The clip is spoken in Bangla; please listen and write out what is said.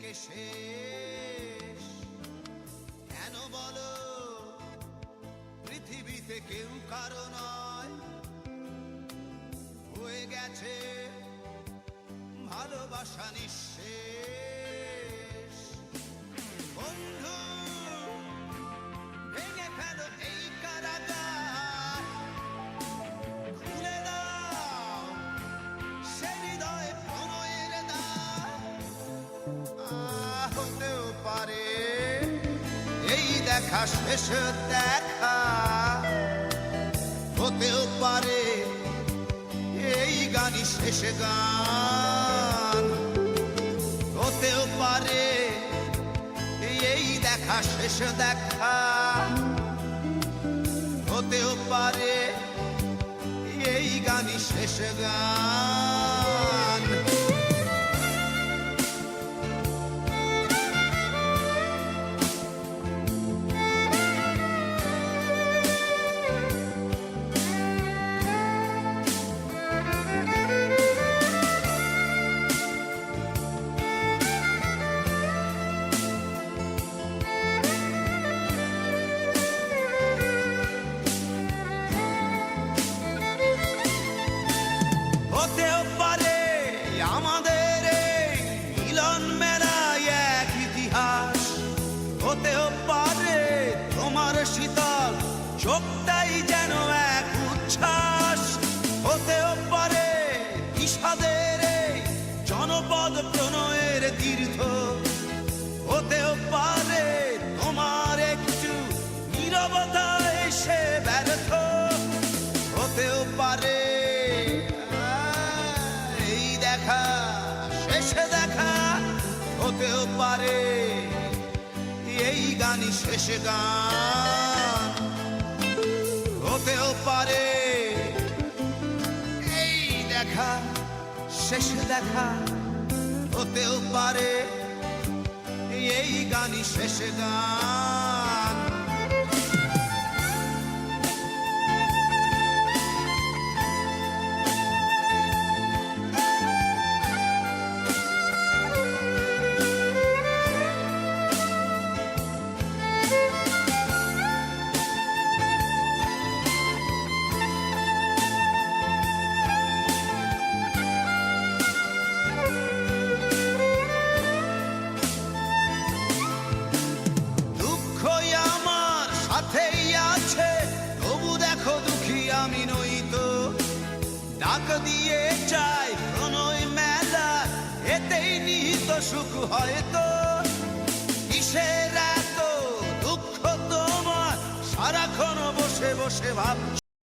থেকে শেষ। কেন বলো পৃথিবীতে কেউ কারো নয়, হয়ে গেছে ভালোবাসা নিঃশেষ। বন্ধু ভেঙে ফেলো এই কারাগার, খুলে দাও সে হৃদয়ে প্রণয়ের দ্বার। হতেও পারে এই দেখা শেষ দেখা, হতেও পারে এই গানই শেষ গান, হতেও পারে এই দেখা শেষ দেখা, হতেও পারে এই গানই শেষ গান। হতেও পারে আমাদের এই মিলন মেলায় এক ইতিহাস, হতেও পারে তোমার শীতল চোখটাই যেন এক উচ্ছ্বাস, হতেও পারে বিষাদের এই জনপদ প্রণয়ের তীর্থ, হতেও পারে তোমার একটু নীরবতা এসে ব্যর্থ, হতেও পারে দেখা শেষে দেখা, হতেও পারে এই গানই শেষ গান, হতেও পারে এই দেখা শেষ দেখা, হতেও পারে এই গানই শেষ গান। আমি নই তো ডাক দিয়ে চাই প্রণয় মেলা, এতেই নিহিত সুখ হয়তো। কিসের এত দুঃখ তোমার সারাক্ষণ বসে বসে ভাবছ,